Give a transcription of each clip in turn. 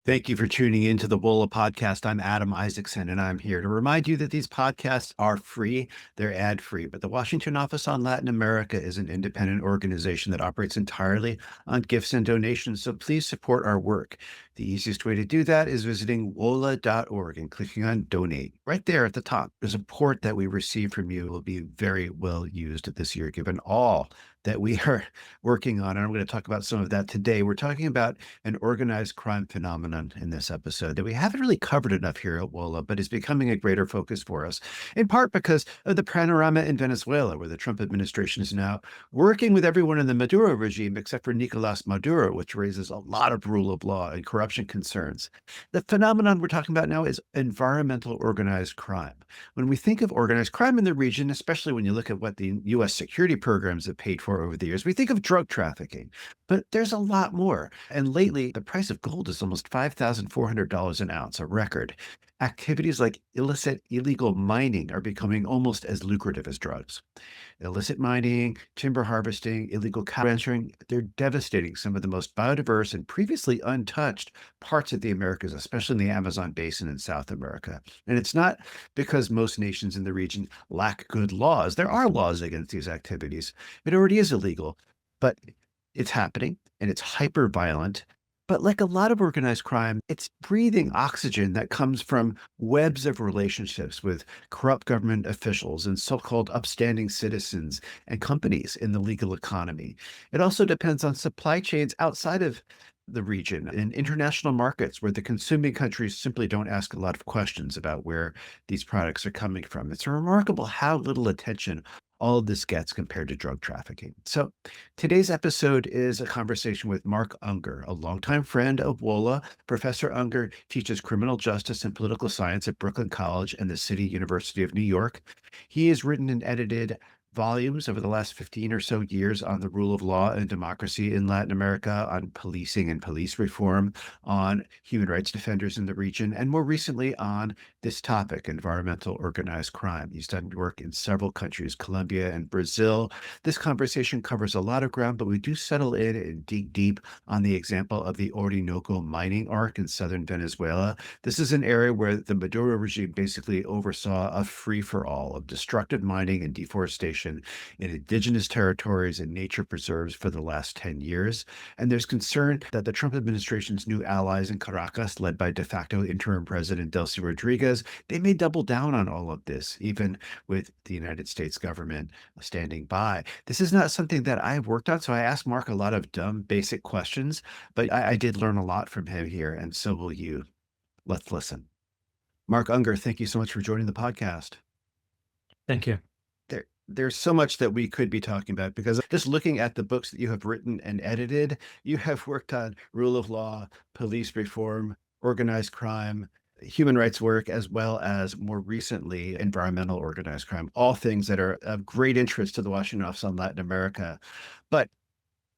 Thank you for tuning in to the WOLA podcast. I'm Adam Isaacson, and I'm here to remind you that these podcasts are free. They're ad free, but the Washington Office on Latin America is an independent organization that operates entirely on gifts and donations. So please support our work. The easiest way to do that is visiting wola.org and clicking on donate. Right there at the top, the support that we receive from you will be very well used this year, given all that we are working on. And I'm going to talk about some of that today. We're talking about an organized crime phenomenon in this episode that we haven't really covered enough here at WOLA, but is becoming a greater focus for us, in part because of the panorama in Venezuela, where the Trump administration is now working with everyone in the Maduro regime except for Nicolás Maduro, which raises a lot of rule of law and corruption concerns. The phenomenon we're talking about now is environmental organized crime. When we think of organized crime in the region, especially when you look at what the U.S. security programs have paid for over the years, we think of drug trafficking. But there's a lot more. And lately, the price of gold is almost $5,400 an ounce, a record. Activities like illicit, illegal mining are becoming almost as lucrative as drugs. Illicit mining, timber harvesting, illegal cow ranching, they're devastating some of the most biodiverse and previously untouched parts of the Americas, especially in the Amazon basin in South America. And it's not because most nations in the region lack good laws. There are laws against these activities. It already is illegal, but it's happening and it's hyper violent. But like a lot of organized crime, it's breathing oxygen that comes from webs of relationships with corrupt government officials and so-called upstanding citizens and companies in the legal economy. It also depends on supply chains outside of the region and international markets where the consuming countries simply don't ask a lot of questions about where these products are coming from. It's remarkable how little attention all of this gets compared to drug trafficking. So today's episode is a conversation with Mark Ungar, a longtime friend of WOLA. Professor Ungar teaches criminal justice and political science at Brooklyn College and the City University of New York. He has written and edited volumes over the last 15 or so years on the rule of law and democracy in Latin America, on policing and police reform, on human rights defenders in the region, and more recently on this topic, environmental organized crime. He's done work in several countries, Colombia and Brazil. This conversation covers a lot of ground, but we do settle in and dig deep on the example of the Orinoco mining arc in southern Venezuela. This is an area where the Maduro regime basically oversaw a free-for-all of destructive mining and deforestation in indigenous territories and nature preserves for the last 10 years. And there's concern that the Trump administration's new allies in Caracas, led by de facto interim President Delcy Rodriguez, they may double down on all of this, even with the United States government standing by. This is not something that I've worked on, so I asked Mark a lot of dumb, basic questions, but I did learn a lot from him here, and so will you. Let's listen. Mark Unger, thank you so much for joining the podcast. Thank you. There's so much that we could be talking about because just looking at the books that you have written and edited, you have worked on rule of law, police reform, organized crime, human rights work, as well as more recently, environmental organized crime, all things that are of great interest to the Washington Office on Latin America. But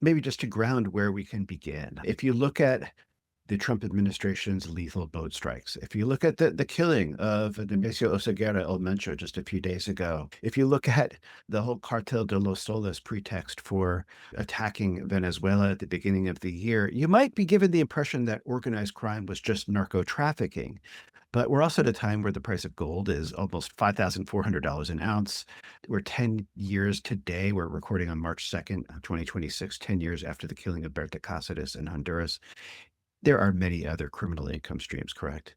maybe just to ground where we can begin. If you look at the Trump administration's lethal boat strikes. If you look at the killing of Nemesio Oseguera El Mencho just a few days ago, if you look at the whole Cartel de los Soles pretext for attacking Venezuela at the beginning of the year, you might be given the impression that organized crime was just narco trafficking. But we're also at a time where the price of gold is almost $5,400 an ounce. We're 10 years today. We're recording on March 2nd, 2026, 10 years after the killing of Berta Cáceres in Honduras. There are many other criminal income streams, correct?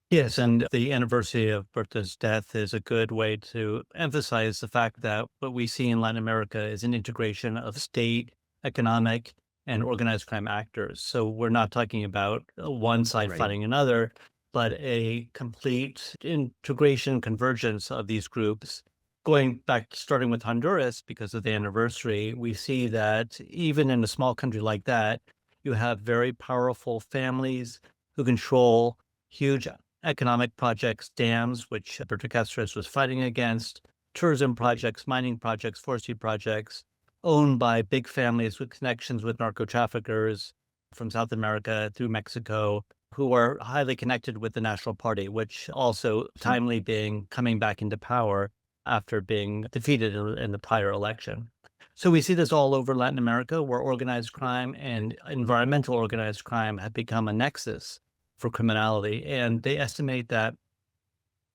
Yes, and the anniversary of Berta's death is a good way to emphasize the fact that what we see in Latin America is an integration of state, economic, and organized crime actors. So we're not talking about one side Right. fighting another, but a complete integration, convergence of these groups. Going back, starting with Honduras, because of the anniversary, we see that even in a small country like that, you have very powerful families who control huge economic projects, dams, which Berta Cáceres was fighting against, tourism projects, mining projects, forestry projects, owned by big families with connections with narco traffickers from South America through Mexico, who are highly connected with the National Party, which also timely being coming back into power after being defeated in the prior election. So we see this all over Latin America, where organized crime and environmental organized crime have become a nexus for criminality. And they estimate that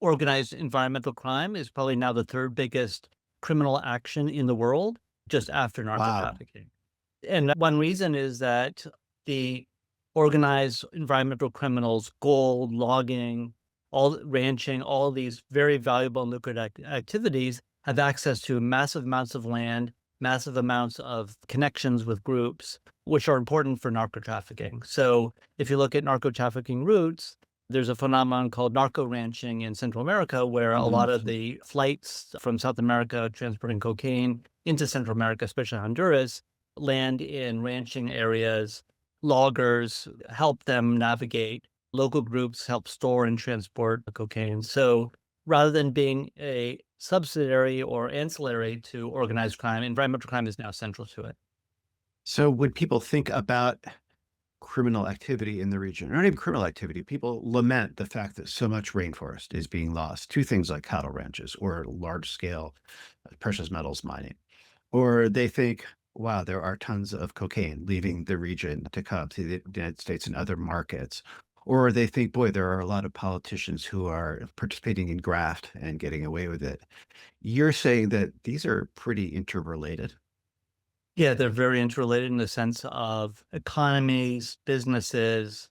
organized environmental crime is probably now the third biggest criminal action in the world, just after Wow. narcotrafficking. And one reason is that the organized environmental criminals, gold, logging, all ranching, all these very valuable and lucrative activities have access to massive amounts of land, massive amounts of connections with groups, which are important for narco-trafficking. So if you look at narco-trafficking routes, there's a phenomenon called narco ranching in Central America, where a lot of the flights from South America transporting cocaine into Central America, especially Honduras, land in ranching areas. Loggers help them navigate. Local groups help store and transport the cocaine. So rather than being a subsidiary or ancillary to organized crime, environmental crime is now central to it. So when people think about criminal activity in the region, or not even criminal activity, people lament the fact that so much rainforest is being lost to things like cattle ranches or large scale precious metals mining. Or they think, wow, there are tons of cocaine leaving the region to come to the United States and other markets. Or they think, boy, there are a lot of politicians who are participating in graft and getting away with it. You're saying that these are pretty interrelated. Yeah, they're very interrelated in the sense of economies, businesses,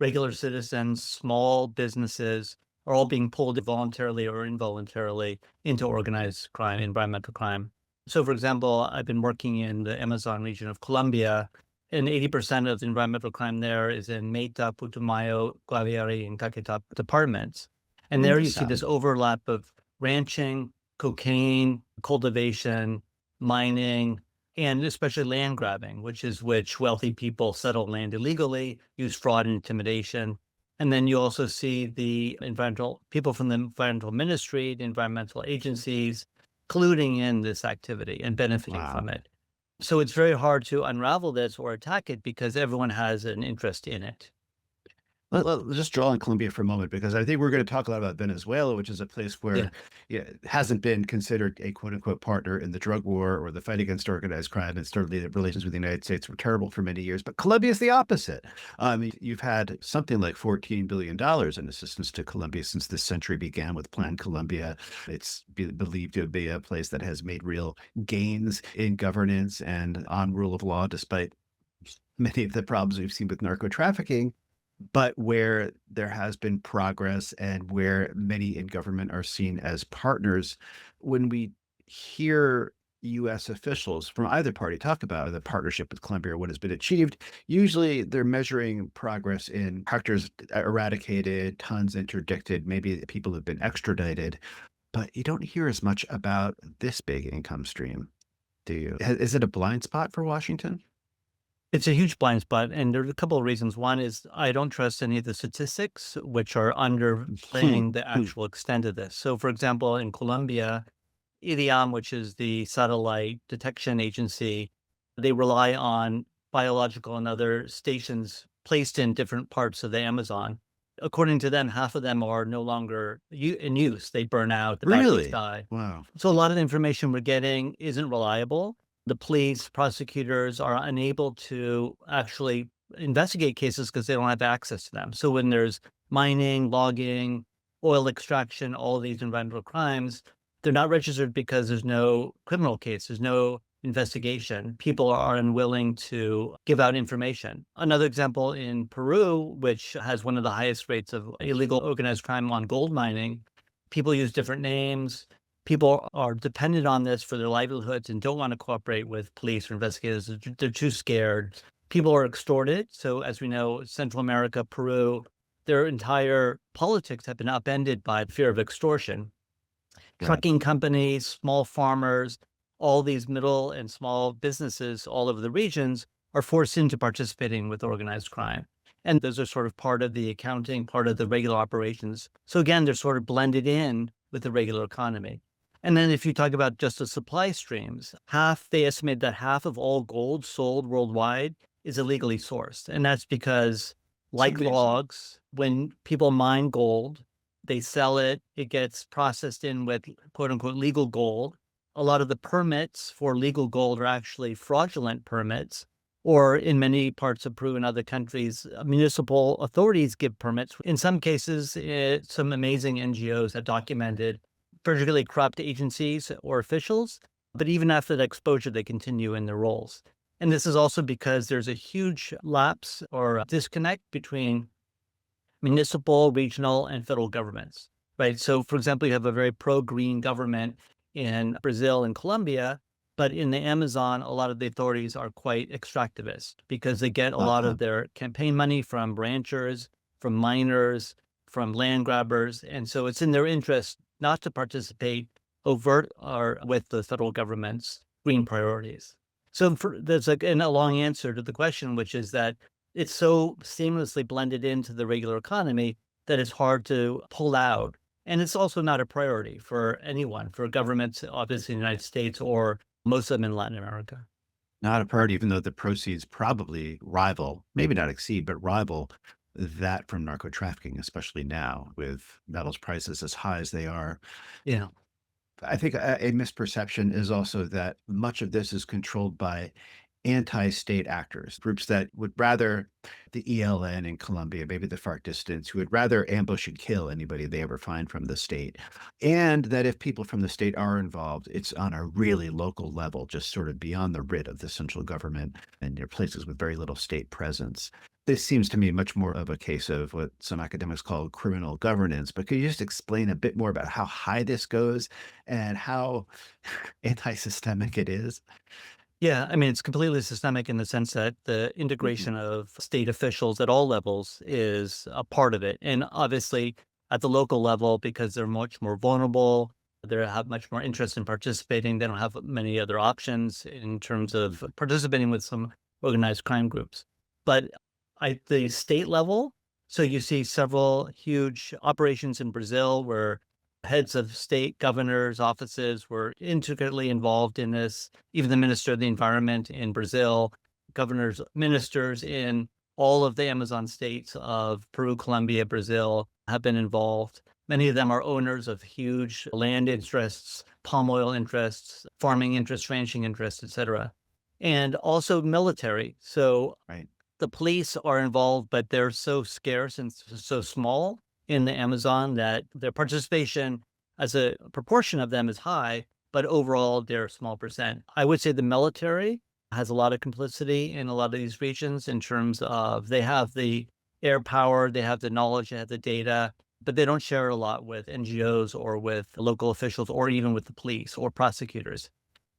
regular citizens, small businesses are all being pulled voluntarily or involuntarily into organized crime, environmental crime. So, for example, I've been working in the Amazon region of Colombia, and 80% of the environmental crime there is in Meta, Putumayo, Guaviare, and Caquetá departments. And there you see this overlap of ranching, cocaine, cultivation, mining, and especially land grabbing, which wealthy people settle land illegally, use fraud and intimidation. And then you also see the environmental people from the environmental ministry, the environmental agencies, colluding in this activity and benefiting Wow. from it. So it's very hard to unravel this or attack it because everyone has an interest in it. Let's just draw on Colombia for a moment, because I think we're going to talk a lot about Venezuela, which is a place Yeah. where it hasn't been considered a quote unquote partner in the drug war or the fight against organized crime. And certainly the relations with the United States were terrible for many years. But Colombia is the opposite. You've had something like $14 billion in assistance to Colombia since this century began with Plan Colombia. It's believed to be a place that has made real gains in governance and on rule of law, despite many of the problems we've seen with narco trafficking, but where there has been progress and where many in government are seen as partners. When we hear US officials from either party talk about the partnership with Colombia or what has been achieved, usually they're measuring progress in hectares eradicated, tons interdicted, maybe people have been extradited, but you don't hear as much about this big income stream, do you? Is it a blind spot for Washington? It's a huge blind spot, and there's a couple of reasons. One is I don't trust any of the statistics, which are underplaying the actual extent of this. So, for example, in Colombia, ELN, which is the satellite detection agency, they rely on biological and other stations placed in different parts of the Amazon. According to them, half of them are no longer in use. They burn out, the batteries Really? die. Wow. So a lot of the information we're getting isn't reliable. The police, prosecutors are unable to actually investigate cases because they don't have access to them. So when there's mining, logging, oil extraction, all these environmental crimes, they're not registered because there's no criminal case, there's no investigation. People are unwilling to give out information. Another example in Peru, which has one of the highest rates of illegal organized crime on gold mining, people use different names. People are dependent on this for their livelihoods and don't want to cooperate with police or investigators. They're too scared. People are extorted. So as we know, Central America, Peru, their entire politics have been upended by fear of extortion. Yeah. Trucking companies, small farmers, all these middle and small businesses all over the regions are forced into participating with organized crime. And those are sort of part of the accounting, part of the regular operations. So again, they're sort of blended in with the regular economy. And then if you talk about just the supply streams, they estimate that half of all gold sold worldwide is illegally sourced. And that's because, It's like amazing. logs, when people mine gold, they sell it, it gets processed in with quote unquote legal gold. A lot of the permits for legal gold are actually fraudulent permits, Or in many parts of Peru and other countries, municipal authorities give permits. In some cases, some amazing NGOs have documented particularly corrupt agencies or officials, but even after that exposure, they continue in their roles. And this is also because there's a huge lapse or disconnect between municipal, regional, and federal governments, right? So, for example, you have a very pro-green government in Brazil and Colombia, but in the Amazon, a lot of the authorities are quite extractivist because they get a lot Uh-huh. of their campaign money from ranchers, from miners, from land grabbers. And so it's in their interest not to participate overt or with the federal government's green priorities. So there's a long answer to the question, which is that it's so seamlessly blended into the regular economy that it's hard to pull out. And it's also not a priority for anyone, for governments, obviously in the United States or most of them in Latin America. Not a priority, even though the proceeds probably rival, maybe not exceed, but rival that from narco trafficking, especially now with metals prices as high as they are. Yeah. I think a misperception is also that much of this is controlled by anti-state actors, groups that would rather the ELN in Colombia, maybe the FARC dissidents, who would rather ambush and kill anybody they ever find from the state. And that if people from the state are involved, it's on a really local level, just sort of beyond the writ of the central government and near places with very little state presence. This seems to me much more of a case of what some academics call criminal governance. But could you just explain a bit more about how high this goes and how anti-systemic it is? Yeah, I mean, it's completely systemic in the sense that the Mhm. integration of state officials at all levels is a part of it. And obviously, at the local level, because they're much more vulnerable, they have much more interest in participating. They don't have many other options in terms of participating with some organized crime groups. But at the state level, so you see several huge operations in Brazil where heads of state governors' offices were intricately involved in this. Even the minister of the environment in Brazil, governors, ministers in all of the Amazon states of Peru, Colombia, Brazil have been involved. Many of them are owners of huge land interests, palm oil interests, farming interests, ranching interests, etc. And also military. So Right. the police are involved, but they're so scarce and so small in the Amazon that their participation as a proportion of them is high, but overall they're a small percent. I would say the military has a lot of complicity in a lot of these regions in terms of they have the air power, they have the knowledge, they have the data, but they don't share a lot with NGOs or with local officials or even with the police or prosecutors.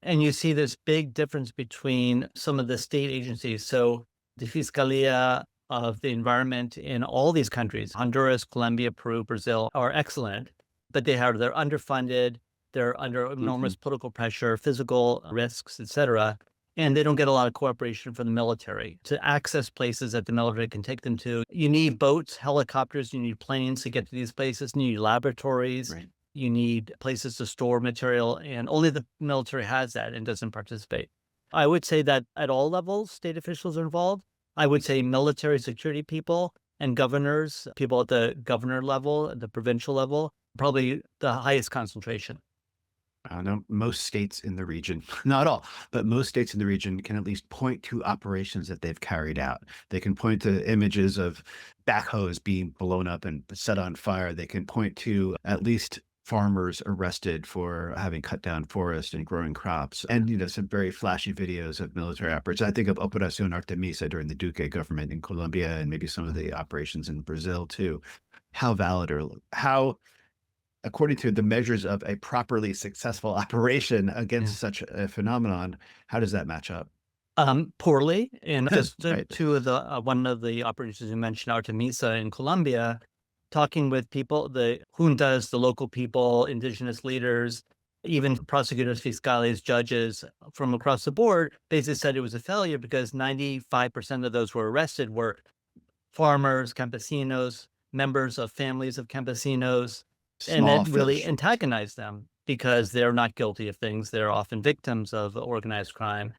And you see this big difference between some of the state agencies. So the Fiscalia of the environment in all these countries, Honduras, Colombia, Peru, Brazil, are excellent, but they're underfunded, they're under Mhm. enormous political pressure, physical risks, etc. And they don't get a lot of cooperation from the military to access places that the military can take them to. You need boats, helicopters, you need planes to get to these places, you need laboratories, Right. you need places to store material, and only the military has that and doesn't participate. I would say that at all levels, state officials are involved. I would say military security people and governors, people at the governor level, at the provincial level, probably the highest concentration. I know most states in the region, not all, but most states in the region can at least point to operations that they've carried out. They can point to images of backhoes being blown up and set on fire. They can point to at least farmers arrested for having cut down forest and growing crops. And, some very flashy videos of military operations. I think of Operación Artemisa during the Duque government in Colombia and maybe some of the operations in Brazil too. How valid or how according to the measures of a properly successful operation Yeah. against such a phenomenon, how does that match up? Poorly. And just Right. two of the one of the operations you mentioned, Artemisa in Colombia, talking with people, the juntas, the local people, indigenous leaders, even prosecutors, fiscales, judges from across the board, basically said it was a failure because 95% of those who were arrested were farmers, campesinos, members of families of campesinos, and Small that really fish. antagonized them because they're not guilty of things. They're often victims of organized crime.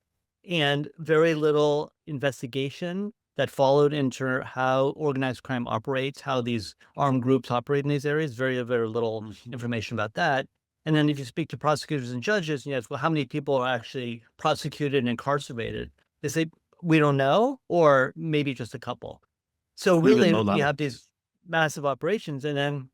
And very little investigation that followed into how organized crime operates, how these armed groups operate in these areas. Very, very little Mhm. information about that. And then if you speak to prosecutors and judges, and you ask, well, how many people are actually prosecuted and incarcerated? They say We don't know, or maybe just a couple. So Even really, low you level. have these massive operations, and then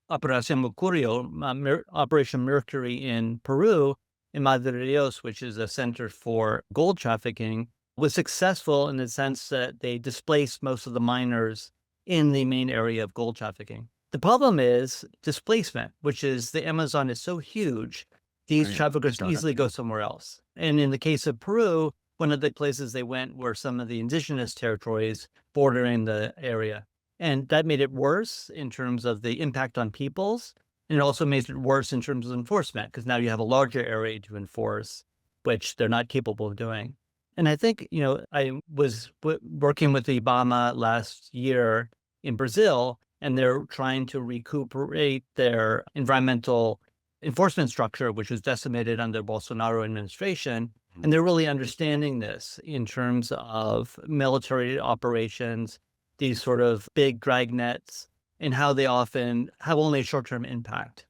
Operación Mercurio, Operation Mercury in Peru, in Madre de Dios, which is a center for gold trafficking, was successful in the sense that they displaced most of the miners in the main area of gold trafficking. The problem is displacement, which is the Amazon is so huge, these Right. traffickers can Startup. easily go somewhere else. And in the case of Peru, one of the places they went were some of the indigenous territories bordering the area. And that made it worse in terms of the impact on peoples. And it also makes it worse in terms of enforcement, because now you have a larger area to enforce, which they're not capable of doing. And I think, I was working with Obama last year in Brazil, and they're trying to recuperate their environmental enforcement structure, which was decimated under Bolsonaro administration. And they're really understanding this in terms of military operations, these sort of big dragnets, and how they often have only a short-term impact.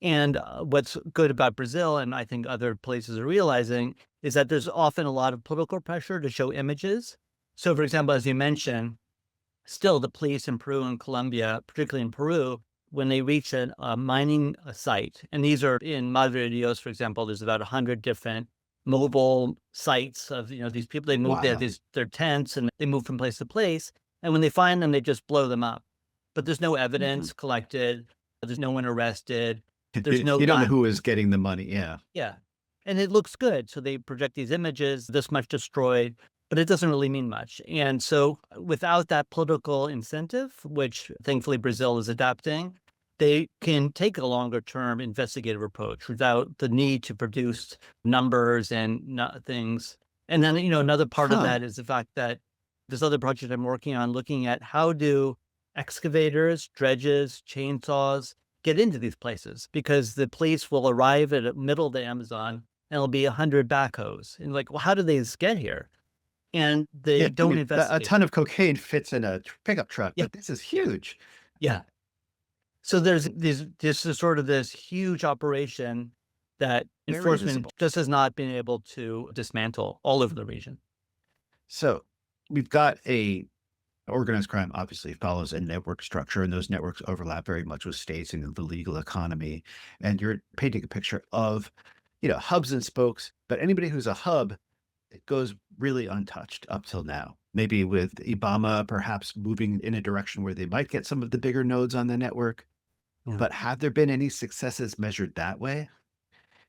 And what's good about Brazil, and I think other places are realizing, is that there's often a lot of political pressure to show images. So, for example, as you mentioned, still the police in Peru and Colombia, particularly in Peru, when they reach a mining site, and these are in Madre de Dios, for example, there's about 100 different mobile sites of, these people, they move, they have Wow. their tents, and they move from place to place. And when they find them, they just blow them up. But there's no Mhm. evidence collected. There's no one arrested. There's no You don't know who is getting the money. Yeah. yeah. And it looks good. So they project these images, this much destroyed, but it doesn't really mean much. And so without that political incentive, which thankfully Brazil is adapting, they can take a longer term investigative approach without the need to produce numbers and things. And then, another part of Huh. that is the fact that this other project I'm working on, looking at how do excavators, dredges, chainsaws get into these places, because the police will arrive at the middle of the Amazon and it'll be 100 backhoes. And like, well, how did they just get here? And Yeah. they I don't mean, a investigate. ton of cocaine fits in a pickup truck, Yeah. but this is huge. Yeah. So there's this is sort of this huge operation that Very enforcement visible. just has not been able to dismantle all over the region. So we've got a organized crime obviously follows a network structure, and those networks overlap very much with states and the legal economy. And you're painting a picture of, hubs and spokes, but anybody who's a hub, it goes really untouched up till now. Maybe with Ibama perhaps moving in a direction where they might get some of the bigger nodes on the network. Yeah. But have there been any successes measured that way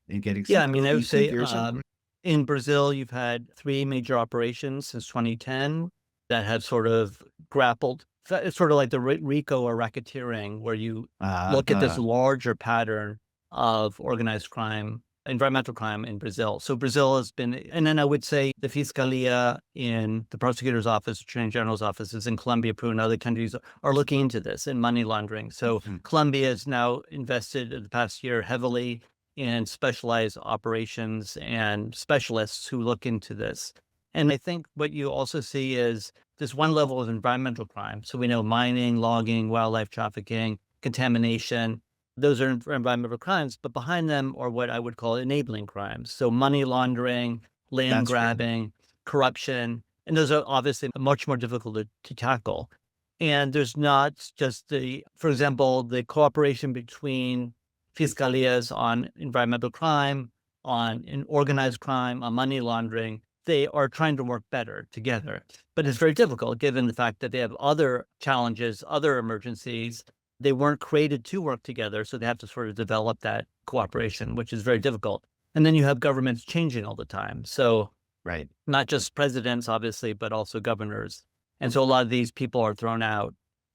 in getting Yeah, some I mean, I would concrete say figures on? in Brazil, you've had three major operations since 2010 that have sort of grappled. It's sort of like the RICO or racketeering, where you Uh, look at this uh, larger pattern of organized crime, environmental crime in Brazil. So Brazil has been, and then I would say the Fiscalia in the prosecutor's office, Attorney General's offices in Colombia, Peru, and other countries are looking into this and money laundering. So mhm. Colombia has now invested in the past year heavily in specialized operations and specialists who look into this. And I think what you also see is this one level of environmental crime. So we know mining, logging, wildlife trafficking, contamination. Those are environmental crimes, but behind them are what I would call enabling crimes. So money laundering, land That's real. grabbing, corruption. And those are obviously much more difficult to tackle. And there's not just for example, the cooperation between fiscalias on environmental crime, on organized crime, on money laundering. They are trying to work better together. But it's very difficult given the fact that they have other challenges, other emergencies. They weren't created to work together, so they have to sort of develop that cooperation, which is very difficult. And then you have governments changing all the time. So Right. not just presidents, obviously, but also governors. And so a lot of these people are thrown out.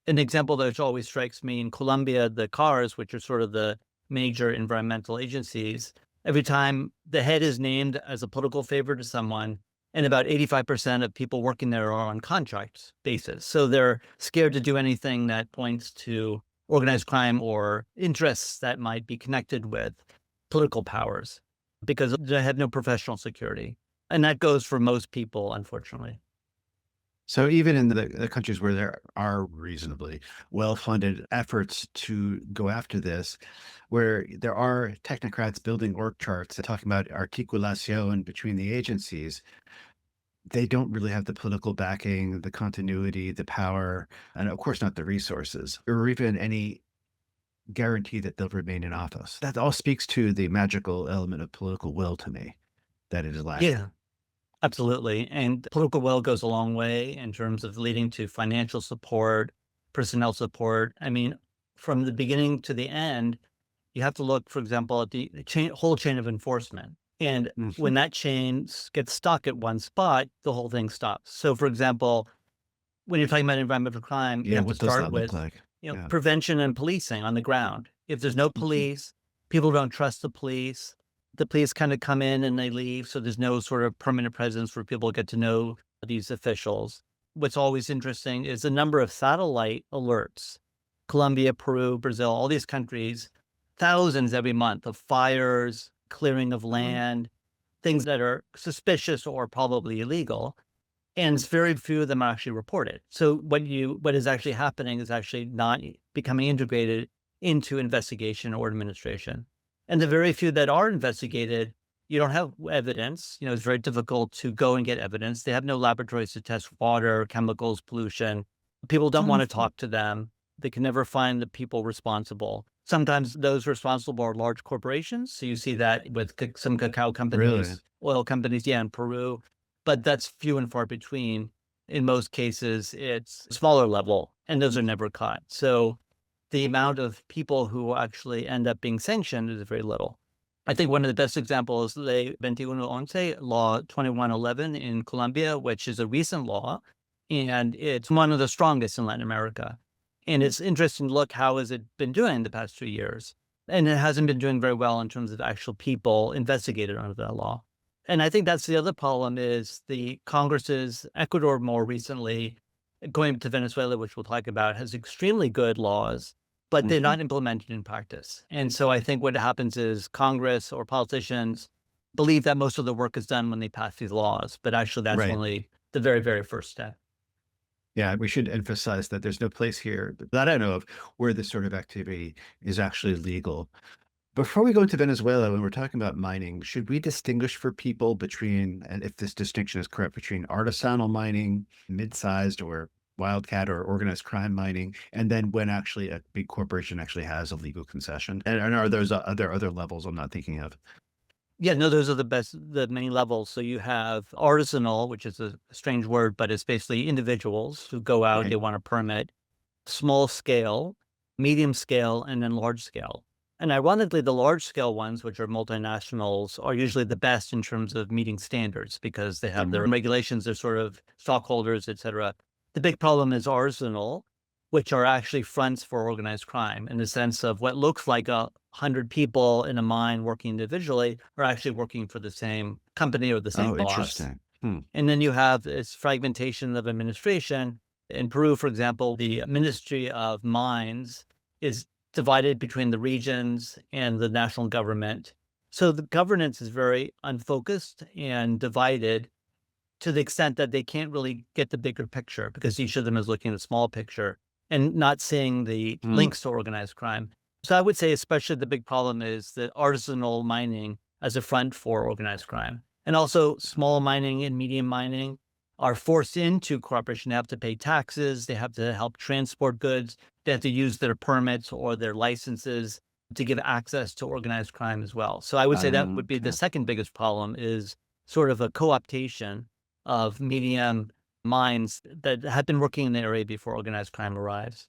An example that always strikes me in Colombia, the CARs, which are sort of the major environmental agencies, every time the head is named as a political favor to someone, and about 85% of people working there are on contract basis. So they're scared to do anything that points to organized crime or interests that might be connected with political powers, because they have no professional security. And that goes for most people, unfortunately. So even in the countries where there are reasonably well-funded efforts to go after this, where there are technocrats building org charts and talking about articulación between the agencies, they don't really have the political backing, the continuity, the power, and of course not the resources, or even any guarantee that they'll remain in office. That all speaks to the magical element of political will to me, that it is lacking. Yeah, absolutely. And political will goes a long way in terms of leading to financial support, personnel support. I mean, from the beginning to the end, you have to look, for example, at the whole chain of enforcement. And Mhm. when that gets stuck at one spot, the whole thing stops. So, for example, when you're talking about environmental crime, you Yeah, have to what does start that look with, like? Yeah. prevention and policing on the ground. If there's no Mhm. police, people don't trust the police. The police kind of come in and they leave, so there's no sort of permanent presence where people get to know these officials. What's always interesting is the number of satellite alerts. Colombia, Peru, Brazil, all these countries, thousands every month of fires, clearing of Oh, land, things that are suspicious or probably illegal, and it's very few of them are actually reported. So what is actually happening is actually not becoming integrated into investigation or administration. And the very few that are investigated, you don't have evidence. It's very difficult to go and get evidence. They have no laboratories to test water, chemicals, pollution. People don't want to mhm. talk to them. They can never find the people responsible. Sometimes those responsible are large corporations. So you see that with some cacao Really? companies, oil companies, yeah, in Peru, but that's few and far between. In most cases, it's smaller level, and those are never caught. So the amount of people who actually end up being sanctioned is very little. I think one of the best examples, Ley 2111, Law 2111 in Colombia, which is a recent law, and it's one of the strongest in Latin America. And it's interesting to look how has it been doing the past 2 years. And it hasn't been doing very well in terms of actual people investigated under that law. And I think that's the other problem is the Congresses, Ecuador more recently, going to Venezuela, which we'll talk about, has extremely good laws, but they're Mhm. not implemented in practice. And so I think what happens is Congress or politicians believe that most of the work is done when they pass these laws, but actually that's Right. only the very, very first step. Yeah, we should emphasize that there's no place here that I know of where this sort of activity is actually legal. Before we go into Venezuela, when we're talking about mining, should we distinguish for people between, and if this distinction is correct, between artisanal mining, mid-sized or wildcat or organized crime mining, and then when actually a big corporation actually has a legal concession? And are there other levels I'm not thinking of? Yeah, no, those are the many levels. So you have artisanal, which is a strange word, but it's basically individuals who go out, Right. they want a permit, small scale, medium scale, and then large scale. And ironically, the large scale ones, which are multinationals, are usually the best in terms of meeting standards because they have their Mhm. own regulations, they're sort of stockholders, et cetera. The big problem is arsenal, which are actually fronts for organized crime in the sense of what looks like 100 people in a mine working individually are actually working for the same company or the same Oh, boss. interesting. Hmm. And then you have this fragmentation of administration. In Peru, for example, the Ministry of Mines is divided between the regions and the national government. So the governance is very unfocused and divided to the extent that they can't really get the bigger picture because each of them is looking at the small picture and not seeing the Mm. links to organized crime. So I would say, especially the big problem is the artisanal mining as a front for organized crime. And also small mining and medium mining are forced into cooperation. They have to pay taxes. They have to help transport goods. They have to use their permits or their licenses to give access to organized crime as well. So I would say that would be the Okay. second biggest problem is sort of a co-optation of medium minds that have been working in the area before organized crime arrives.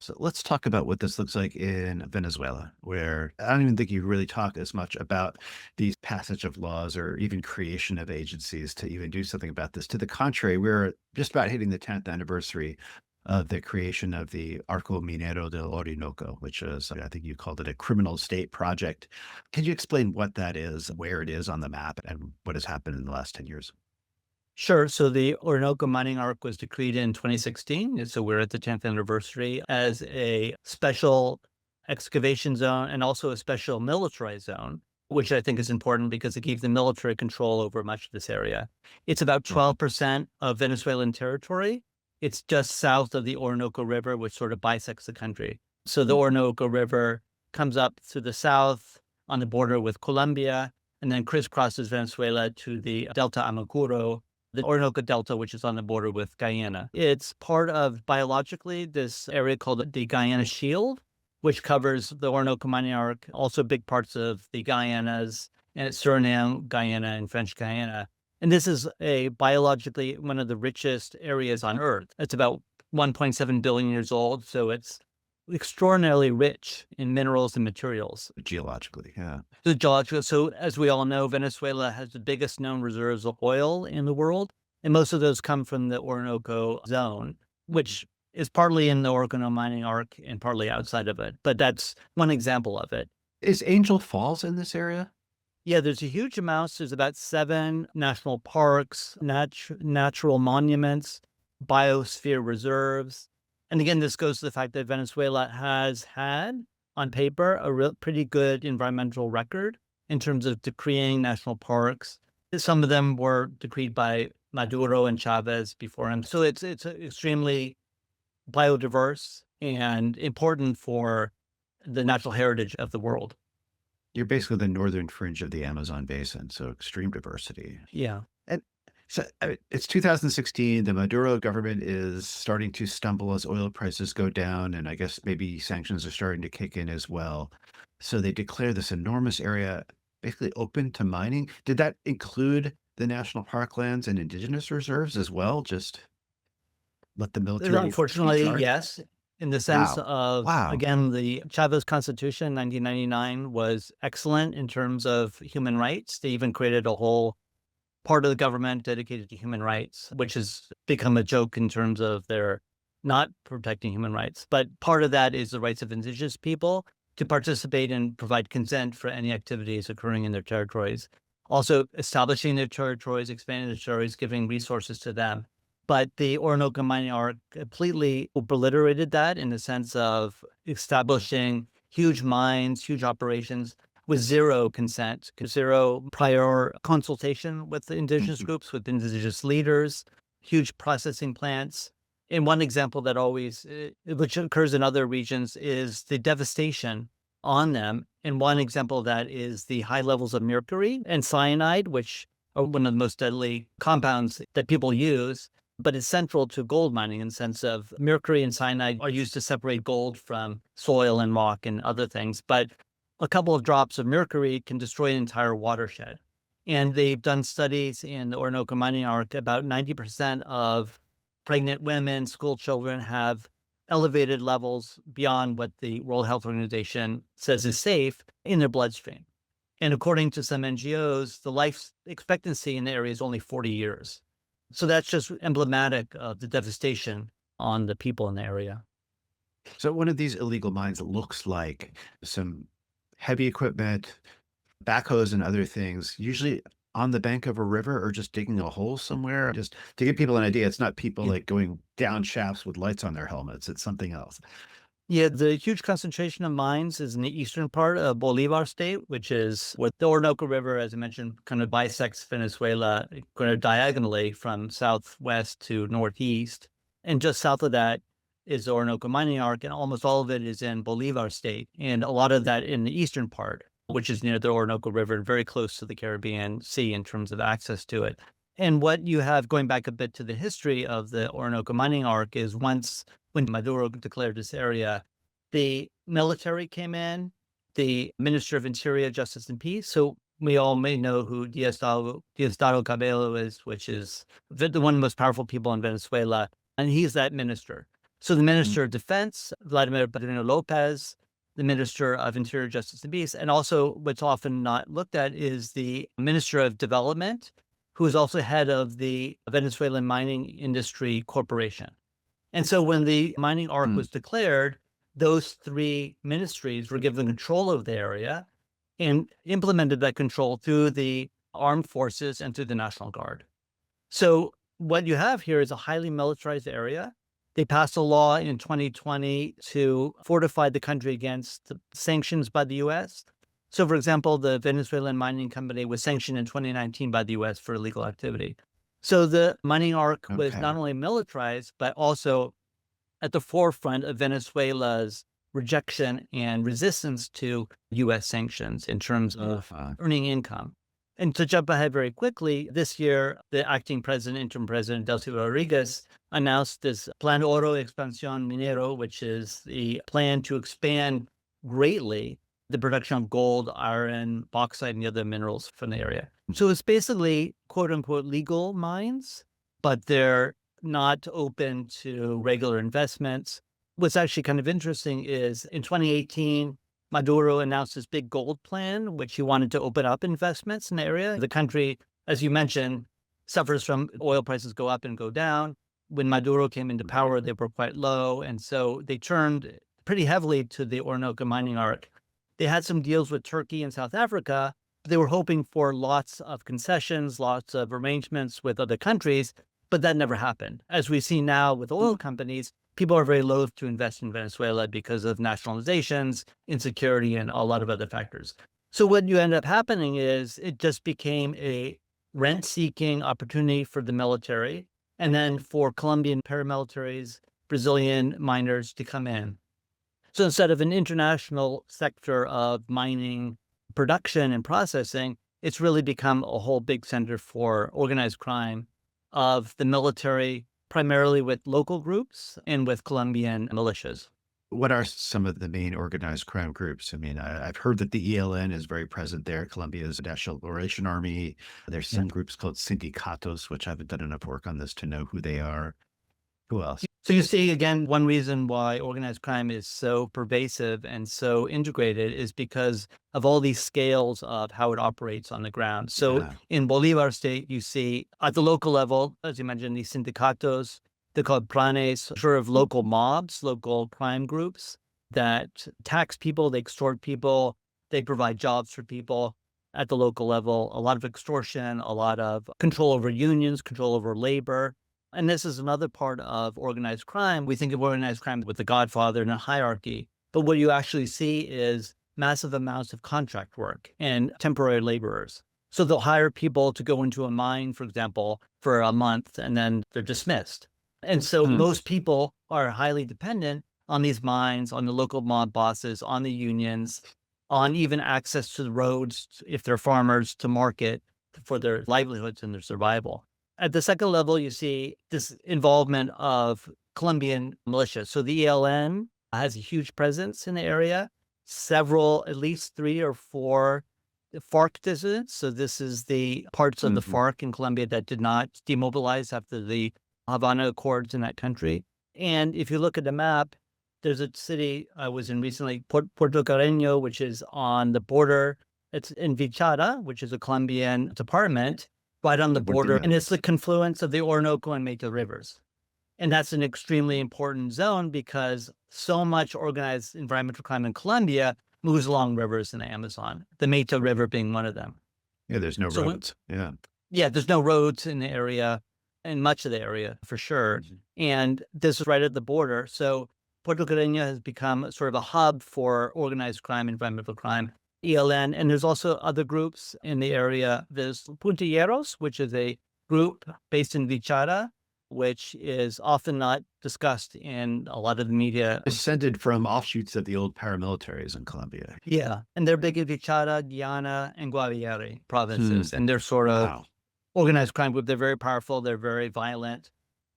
So let's talk about what this looks like in Venezuela, where I don't even think you really talked as much about these passage of laws or even creation of agencies to even do something about this. To the contrary, we're just about hitting the 10th anniversary of the creation of the Arco Minero del Orinoco, which is, I think you called it a criminal state project. Can you explain what that is, where it is on the map, and what has happened in the last 10 years? Sure. So the Orinoco mining arc was decreed in 2016. And so we're at the 10th anniversary as a special excavation zone and also a special militarized zone, which I think is important because it gave the military control over much of this area. It's about Mhm. 12% of Venezuelan territory. It's just south of the Orinoco River, which sort of bisects the country. So the Orinoco River comes up to the south on the border with Colombia and then crisscrosses Venezuela to the Delta Amacuro, the Orinoco Delta, which is on the border with Guyana. It's part of, biologically, this area called the Guyana Shield, which covers the Orinoco mining arc, also big parts of the Guyanas and Suriname, Guyana, and French Guyana. And this is biologically one of the richest areas on Earth. It's about 1.7 billion years old, so it's extraordinarily rich in minerals and materials. Geologically, yeah. So as we all know, Venezuela has the biggest known reserves of oil in the world, and most of those come from the Orinoco zone, which is partly in the Orinoco mining arc and partly outside of it. But that's one example of it. Is Angel Falls in this area? Yeah, there's a huge amount. There's about 7 national parks, natural monuments, biosphere reserves. And again, this goes to the fact that Venezuela has had, on paper, a pretty good environmental record in terms of decreeing national parks. Some of them were decreed by Maduro and Chavez before him. So it's extremely biodiverse and important for the natural heritage of the world. You're basically the northern fringe of the Amazon basin, so extreme diversity. Yeah. So it's 2016. The Maduro government is starting to stumble as oil prices go down, and I guess maybe sanctions are starting to kick in as well. So they declare this enormous area basically open to mining. Did that include the national parklands and indigenous reserves as well? Just let the military. Unfortunately, yes. In the sense of, Wow. again, the Chavez Constitution, 1999, was excellent in terms of human rights. They even created a whole part of the government dedicated to human rights, which has become a joke in terms of their not protecting human rights. But part of that is the rights of indigenous people to participate and provide consent for any activities occurring in their territories. Also establishing their territories, expanding their territories, giving resources to them. But the Orinoco mining arc completely obliterated that in the sense of establishing huge mines, huge operations, with zero consent, zero prior consultation with the indigenous groups, with indigenous leaders, huge processing plants. And one example that always, which occurs in other regions, is the devastation on them. And one example of that is the high levels of mercury and cyanide, which are one of the most deadly compounds that people use. But it's central to gold mining in the sense of mercury and cyanide are used to separate gold from soil and rock and other things. But a couple of drops of mercury can destroy an entire watershed. And they've done studies in the Orinoco mining arc. About 90% of pregnant women, school children have elevated levels beyond what the World Health Organization says is safe in their bloodstream. And according to some NGOs, the life expectancy in the area is only 40 years. So that's just emblematic of the devastation on the people in the area. So one of these illegal mines looks like some heavy equipment, backhoes and other things, usually on the bank of a river or just digging a hole somewhere. Just to give people an idea, it's not people like going down shafts with lights on their helmets. It's something else. Yeah, the huge concentration of mines is in the eastern part of Bolivar state, which is where the Orinoco River, as I mentioned, kind of bisects Venezuela kind of diagonally from southwest to northeast. And just south of that is the Orinoco mining arc, and almost all of it is in Bolivar state, and a lot of that in the eastern part, which is near the Orinoco River and very close to the Caribbean Sea in terms of access to it. And what you have, going back a bit to the history of the Orinoco mining arc, is when Maduro declared this area, the military came in, the Minister of Interior, Justice and Peace. So we all may know who Diosdado Cabello is, which is one of the most powerful people in Venezuela, and he's that minister. So the Minister of Defense, Vladimir Padrino Lopez, the Minister of Interior, Justice and Peace, and also what's often not looked at is the Minister of Development, who is also head of the Venezuelan Mining Industry Corporation. And so when the mining arc was declared, those 3 ministries were given control of the area and implemented that control through the armed forces and through the National Guard. So what you have here is a highly militarized area. They passed a law in 2020 to fortify the country against sanctions by the U.S. So, for example, the Venezuelan mining company was sanctioned in 2019 by the U.S. for illegal activity. So the mining arc was not only militarized, but also at the forefront of Venezuela's rejection and resistance to U.S. sanctions in terms of earning income. And to jump ahead very quickly, this year, the acting president, interim president, Delcy Rodriguez, announced this Plan Oro Expansión Minero, which is the plan to expand greatly the production of gold, iron, bauxite, and the other minerals from the area. So it's basically, quote unquote, legal mines, but they're not open to regular investments. What's actually kind of interesting is in 2018, Maduro announced this big gold plan, which he wanted to open up investments in the area. The country, as you mentioned, suffers from oil prices go up and go down. When Maduro came into power, they were quite low. And so they turned pretty heavily to the Orinoco mining arc. They had some deals with Turkey and South Africa. They were hoping for lots of concessions, lots of arrangements with other countries, but that never happened. As we see now with oil companies, people are very loath to invest in Venezuela because of nationalizations, insecurity, and a lot of other factors. So what you end up happening is it just became a rent-seeking opportunity for the military, and then for Colombian paramilitaries, Brazilian miners to come in. So instead of an international sector of mining production and processing, it's really become a whole big center for organized crime of the military, primarily with local groups and with Colombian militias. What are some of the main organized crime groups? I mean, I've heard that the ELN is very present there. Colombia's National Liberation Army. There's some groups called sindicatos, which I haven't done enough work on this to know who they are. Who else? So you see, again, one reason why organized crime is so pervasive and so integrated is because of all these scales of how it operates on the ground. So in Bolivar State, you see at the local level, as you mentioned, these sindicatos, they're called pranes, sort of local mobs, local crime groups that tax people, they extort people, they provide jobs for people at the local level, a lot of extortion, a lot of control over unions, control over labor. And this is another part of organized crime. We think of organized crime with the Godfather and a hierarchy, but what you actually see is massive amounts of contract work and temporary laborers. So they'll hire people to go into a mine, for example, for a month, and then they're dismissed. And so most people are highly dependent on these mines, on the local mob bosses, on the unions, on even access to the roads, if they're farmers, to market for their livelihoods and their survival. At the second level, you see this involvement of Colombian militias. So the ELN has a huge presence in the area, several, at least 3 or 4 FARC dissidents. So this is the parts of the FARC in Colombia that did not demobilize after the Havana Accords in that country. And if you look at the map, there's a city I was in recently, Puerto Carreño, which is on the border. It's in Vichada, which is a Colombian department, right on the border. And it's the confluence of the Orinoco and Meta rivers. And that's an extremely important zone because so much organized environmental crime in Colombia moves along rivers in the Amazon, the Meta River being one of them. Yeah, there's no roads. Yeah, there's no roads in the area, in much of the area for sure. And this is right at the border. So Puerto Carreño has become sort of a hub for organized crime, environmental crime, ELN. And there's also other groups in the area. There's Puntilleros, which is a group based in Vichada, which is often not discussed in a lot of the media. Descended from offshoots of the old paramilitaries in Colombia. Yeah. And they're big in Vichada, Guiana, and Guaviare provinces. And they're sort of organized crime group. They're very powerful. They're very violent.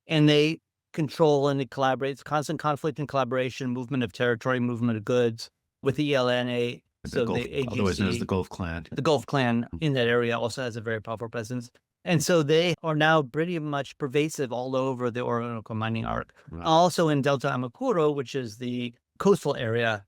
And they control and they collaborate. It's constant conflict and collaboration, movement of territory, movement of goods with the ELNA. So the AGC, otherwise known as the Gulf Clan. The Gulf Clan in that area also has a very powerful presence. And so they are now pretty much pervasive all over the Orinoco mining arc. Wow. Also in Delta Amacuro, which is the coastal area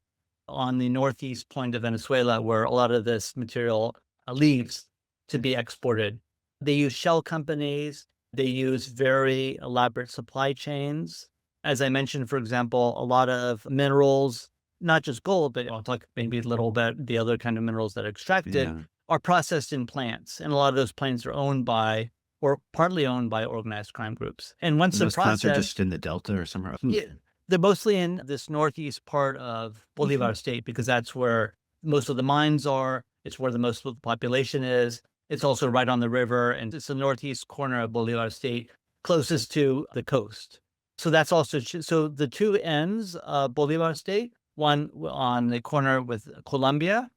on the northeast point of Venezuela, where a lot of this material leaves to be exported. They use shell companies. They use very elaborate supply chains. As I mentioned, for example, a lot of minerals, not just gold, but I'll talk maybe a little bit the other kind of minerals that are extracted, are processed in plants. And a lot of those plants are owned by, or partly owned by, organized crime groups. And once they're processed, plants are just in the Delta or somewhere else? Yeah, they're mostly in this northeast part of Bolivar State, because that's where most of the mines are. It's where the most of the population is. It's also right on the river, and it's the northeast corner of Bolivar State, closest to the coast. So that's also, so the two ends of Bolivar State, one on the corner with Colombia,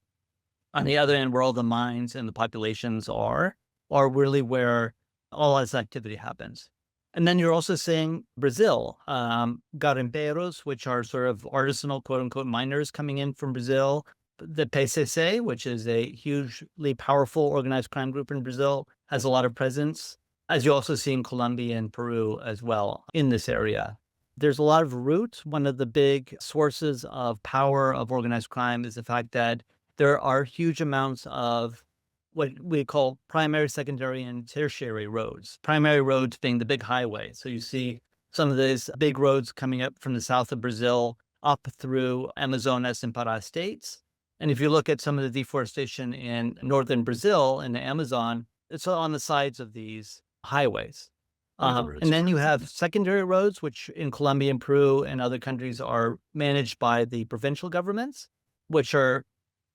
On the other end, where all the mines and the populations are really where all this activity happens. And then you're also seeing Brazil, garimpeiros, which are sort of artisanal, quote unquote, miners coming in from Brazil. The PCC, which is a hugely powerful organized crime group in Brazil, has a lot of presence, as you also see in Colombia and Peru as well in this area. There's a lot of roots. One of the big sources of power of organized crime is the fact that there are huge amounts of what we call primary, secondary, and tertiary roads. Primary roads being the big highway. So you see some of these big roads coming up from the south of Brazil up through Amazonas and Pará states. And if you look at some of the deforestation in northern Brazil in the Amazon, it's on the sides of these highways. And then you have secondary roads, which in Colombia and Peru and other countries are managed by the provincial governments, which are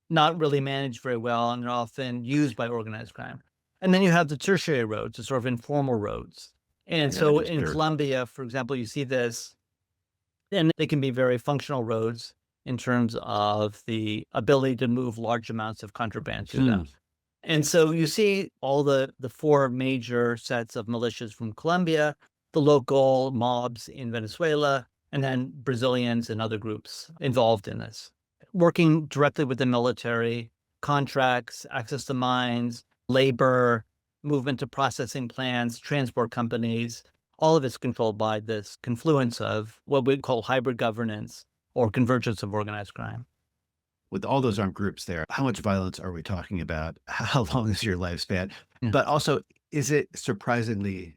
not really managed very well and are often used by organized crime. And then you have the tertiary roads, the sort of informal roads. And so in Colombia, for example, you see this, and they can be very functional roads in terms of the ability to move large amounts of contraband through them. And so you see all the four major sets of militias from Colombia, the local mobs in Venezuela, and then Brazilians and other groups involved in this, working directly with the military, contracts, access to mines, labor, movement to processing plants, transport companies. All of it's controlled by this confluence of what we call hybrid governance or convergence of organized crime. With all those armed groups there, how much violence are we talking about? How long is your lifespan? Yeah. But also, is it surprisingly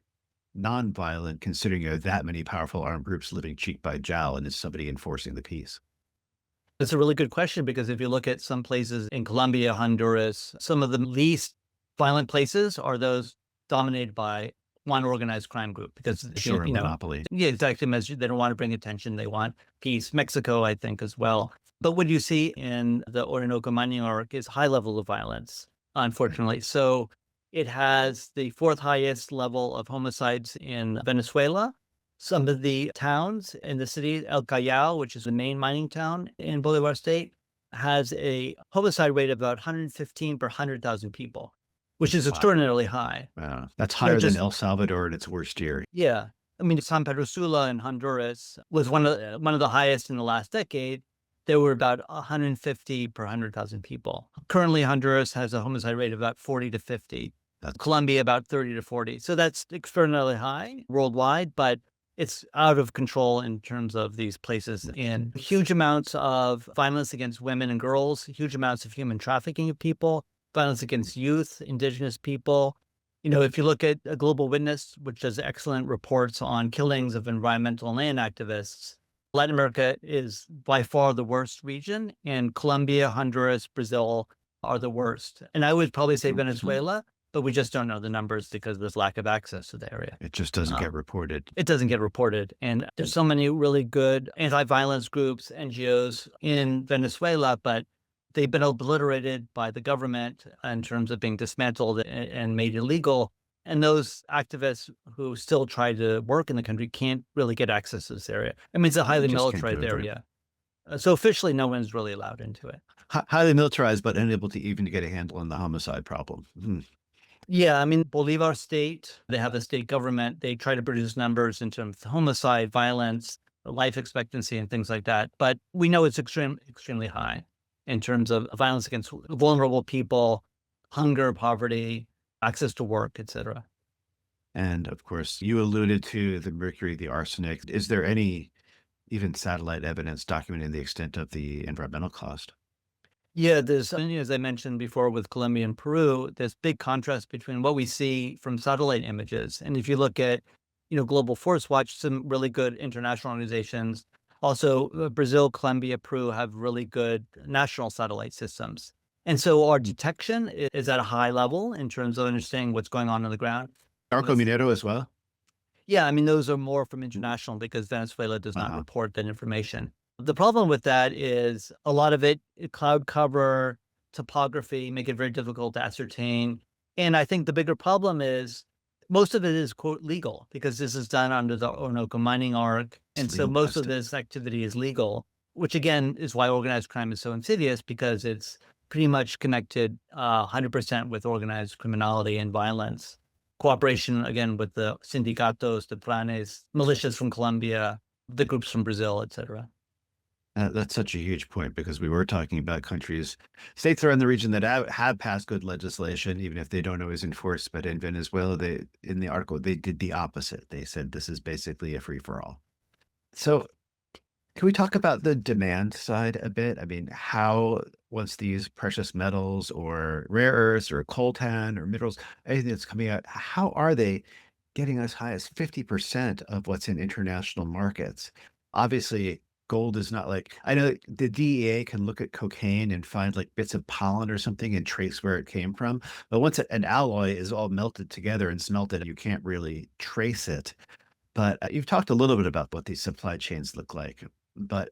nonviolent considering you have that many powerful armed groups living cheek by jowl and is somebody enforcing the peace? That's a really good question, because if you look at some places in Colombia, Honduras, some of the least violent places are those dominated by one organized crime group, because Sure, monopoly. Yeah, exactly. They don't want to bring attention. They want peace. Mexico, I think, as well. But what you see in the Orinoco mining arc is high level of violence, unfortunately. So it has the fourth highest level of homicides in Venezuela. Some of the towns in the city, El Callao, which is the main mining town in Bolivar State, has a homicide rate of about 115 per 100,000 people, which is extraordinarily high. Wow. That's higher than El Salvador in its worst year. Yeah. I mean, San Pedro Sula in Honduras was one of the highest in the last decade. There were about 150 per 100,000 people. Currently, Honduras has a homicide rate of about 40 to 50. Colombia, about 30 to 40. So that's extraordinarily high worldwide, but it's out of control in terms of these places, and huge amounts of violence against women and girls, huge amounts of human trafficking of people, violence against youth, indigenous people. You know, if you look at a Global Witness, which does excellent reports on killings of environmental and land activists, Latin America is by far the worst region, and Colombia, Honduras, Brazil are the worst. And I would probably say Venezuela, but we just don't know the numbers because there's lack of access to the area. It just doesn't get reported. It doesn't get reported. And there's so many really good anti-violence groups, NGOs in Venezuela, but they've been obliterated by the government in terms of being dismantled and made illegal. And those activists who still try to work in the country can't really get access to this area. I mean, it's a highly militarized area. So officially, no one's really allowed into it. Highly militarized, but unable to even get a handle on the homicide problem. Yeah, I mean, Bolivar State, they have a state government. They try to produce numbers in terms of homicide, violence, life expectancy, and things like that. But we know it's extremely high in terms of violence against vulnerable people, hunger, poverty, access to work, etc. And of course, you alluded to the mercury, the arsenic. Is there any even satellite evidence documenting the extent of the environmental cost? Yeah, there's, as I mentioned before with Colombia and Peru, there's big contrast between what we see from satellite images. And if you look at, Global Forest Watch, some really good international organizations. Also, Brazil, Colombia, Peru have really good national satellite systems. And so our detection is at a high level in terms of understanding what's going on the ground. Arco Minero as well? Yeah, I mean, those are more from international because Venezuela does not report that information. The problem with that is a lot of it, cloud cover, topography, make it very difficult to ascertain. And I think the bigger problem is most of it is, quote, legal, because this is done under the Orinoco mining arc. And so most of this activity is legal, which again is why organized crime is so insidious, because it's pretty much connected 100% with organized criminality and violence. Cooperation, again, with the sindicatos, the pranes, militias from Colombia, the groups from Brazil, etc. That's such a huge point because we were talking about states around the region that have passed good legislation, even if they don't always enforce. But in Venezuela, in the article, they did the opposite. They said this is basically a free for all. So can we talk about the demand side a bit? I mean, once these precious metals or rare earths or coltan or minerals, anything that's coming out, how are they getting as high as 50% of what's in international markets? Obviously, gold is not like, I know the DEA can look at cocaine and find like bits of pollen or something and trace where it came from. But once an alloy is all melted together and smelted, you can't really trace it. But you've talked a little bit about what these supply chains look like. But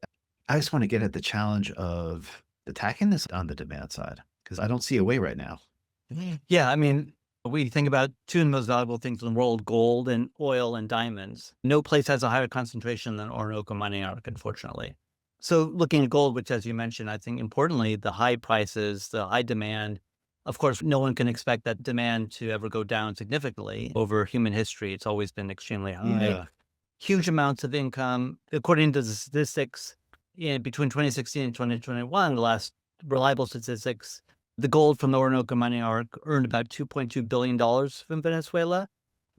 I just want to get at the challenge of attacking this on the demand side because I don't see a way right now. Yeah, I mean, we think about two of the most valuable things in the world, gold and oil and diamonds. No place has a higher concentration than Orinoco mining arc, unfortunately. So looking at gold, which, as you mentioned, I think importantly, the high prices, the high demand, of course, no one can expect that demand to ever go down significantly over human history. It's always been extremely high. Yeah. Huge amounts of income. According to the statistics, between 2016 and 2021, the last reliable statistics, the gold from the Orinoco mining arc earned about $2.2 billion from Venezuela,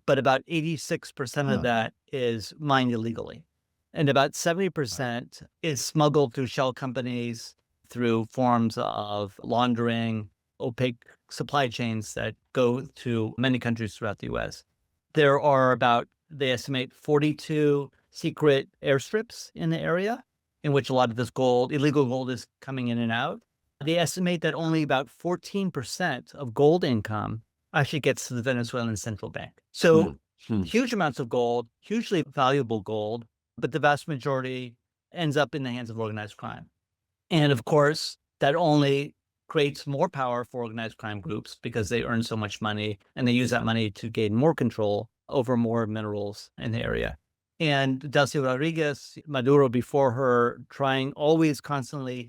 but about 86% of that is mined illegally. And about 70% is smuggled through shell companies, through forms of laundering, opaque supply chains that go to many countries throughout the US. There are they estimate 42 secret airstrips in the area in which a lot of this illegal gold is coming in and out. They estimate that only about 14% of gold income actually gets to the Venezuelan central bank. So huge amounts of gold, hugely valuable gold, but the vast majority ends up in the hands of organized crime. And of course, that only creates more power for organized crime groups because they earn so much money and they use that money to gain more control over more minerals in the area. And Delcy Rodriguez, Maduro before her, always constantly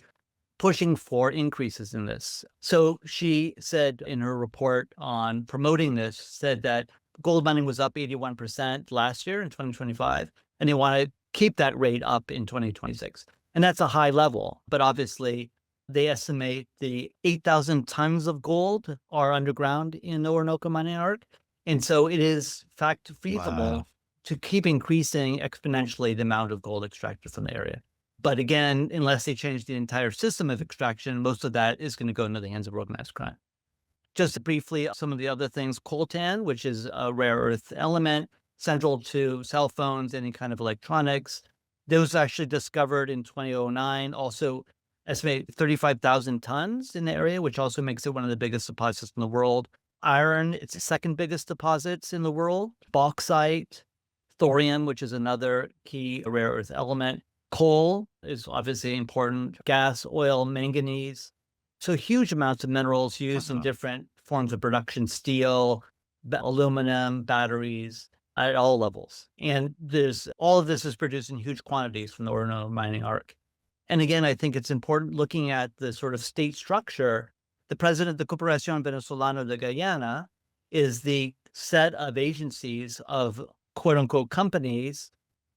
pushing for increases in this. So she said in her report on promoting this, said that gold mining was up 81% last year in 2025, and they want to keep that rate up in 2026. And that's a high level, but obviously they estimate the 8,000 tons of gold are underground in the Orinoco mining arc. And so it is feasible to keep increasing exponentially the amount of gold extracted from the area. But again, unless they change the entire system of extraction, most of that is going to go into the hands of organized crime. Just briefly, some of the other things, coltan, which is a rare earth element, central to cell phones, any kind of electronics. Those actually discovered in 2009, also estimate 35,000 tons in the area, which also makes it one of the biggest deposits in the world. Iron, it's the second biggest deposits in the world. Bauxite, thorium, which is another key rare earth element. Coal is obviously important. Gas, oil, manganese. So huge amounts of minerals used in different forms of production, steel, aluminum, batteries, at all levels. And all of this is produced in huge quantities from the Orinoco mining arc. And again, I think it's important looking at the sort of state structure. The president of the Corporación Venezolana de Guyana is the set of agencies of quote unquote companies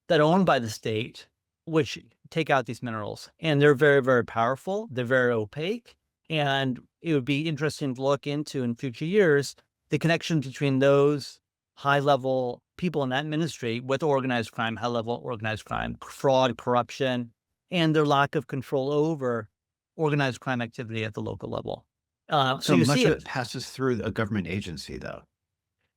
that are owned by the state, which take out these minerals. And they're very, very powerful. They're very opaque. And it would be interesting to look into in future years, the connection between those high-level people in that ministry with organized crime, high-level organized crime, fraud, corruption, and their lack of control over organized crime activity at the local level. So much of it passes through a government agency, though.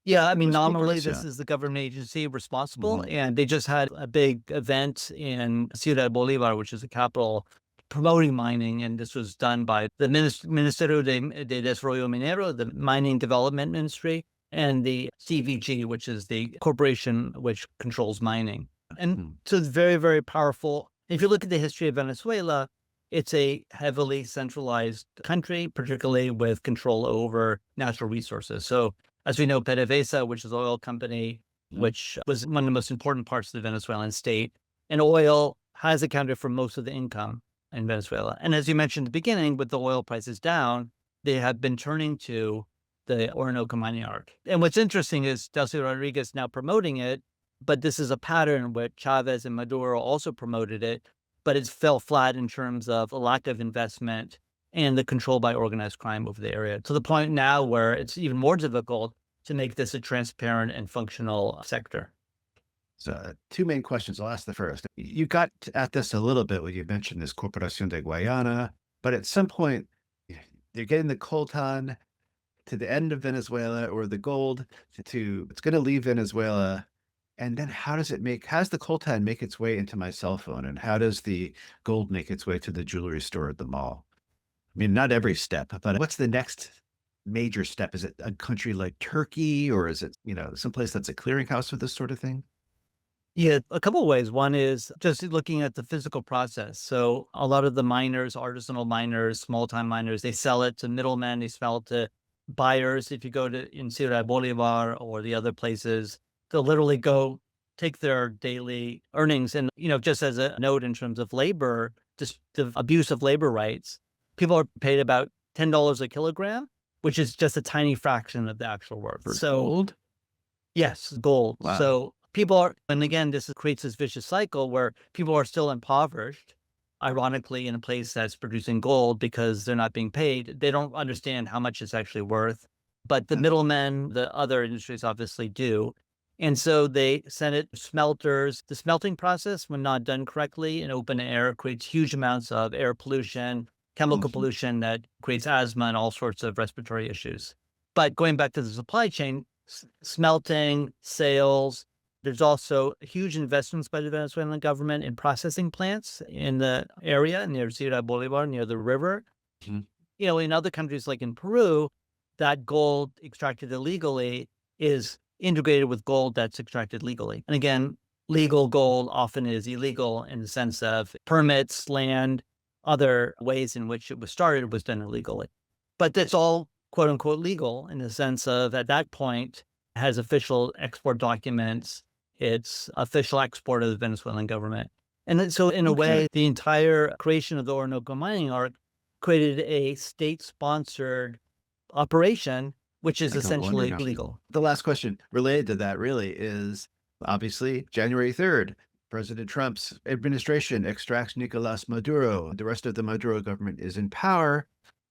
Yeah, I mean, nominally, this is the government agency responsible, and they just had a big event in Ciudad Bolivar, which is the capital, promoting mining, and this was done by the Ministerio de Desarrollo Minero, the Mining Development Ministry, and the CVG, which is the corporation which controls mining. And so it's very, very powerful. If you look at the history of Venezuela, it's a heavily centralized country, particularly with control over natural resources. So as we know, PDVSA, which is an oil company, which was one of the most important parts of the Venezuelan state, and oil has accounted for most of the income in Venezuela. And as you mentioned at the beginning, with the oil prices down, they have been turning to the Orinoco mining arc. And what's interesting is Delcy Rodriguez now promoting it, but this is a pattern where Chavez and Maduro also promoted it, but it's fell flat in terms of a lack of investment and the control by organized crime over the area, to the point now where it's even more difficult to make this a transparent and functional sector. So two main questions. I'll ask the first. You got at this a little bit when you mentioned this Corporación de Guayana, but at some point, you're getting the coltan to the end of Venezuela, or the gold it's going to leave Venezuela. And then how does the coltan make its way into my cell phone? And how does the gold make its way to the jewelry store at the mall? I mean, not every step, but what's the next major step? Is it a country like Turkey, or is it, someplace that's a clearinghouse for this sort of thing? Yeah, a couple of ways. One is just looking at the physical process. So a lot of the miners, artisanal miners, small time miners, they sell it to middlemen, they sell it to buyers. If you go to in Ciudad Bolivar or the other places, they'll literally go take their daily earnings. And, just as a note in terms of labor, just the abuse of labor rights, people are paid about $10 a kilogram, which is just a tiny fraction of the actual work. For So gold? yes, gold. Wow. So people are, and again, this creates this vicious cycle where people are still impoverished, ironically, in a place that's producing gold because they're not being paid. They don't understand how much it's actually worth. But the middlemen, the other industries obviously do. And so they send it to smelters. The smelting process, when not done correctly in open air, creates huge amounts of air pollution, chemical pollution that creates asthma and all sorts of respiratory issues. But going back to the supply chain, smelting, sales, there's also huge investments by the Venezuelan government in processing plants in the area near Ciudad Bolivar, near the river. Mhm. In other countries like in Peru, that gold extracted illegally is integrated with gold that's extracted legally. And again, legal gold often is illegal in the sense of permits, land, other ways in which it was started was done illegally. But that's all quote unquote legal in the sense of at that point has official export documents. It's official export of the Venezuelan government. And then, so in a way, the entire creation of the Orinoco mining arc created a state-sponsored operation, which is essentially illegal. The last question related to that really is obviously January 3rd, President Trump's administration extracts Nicolás Maduro. The rest of the Maduro government is in power.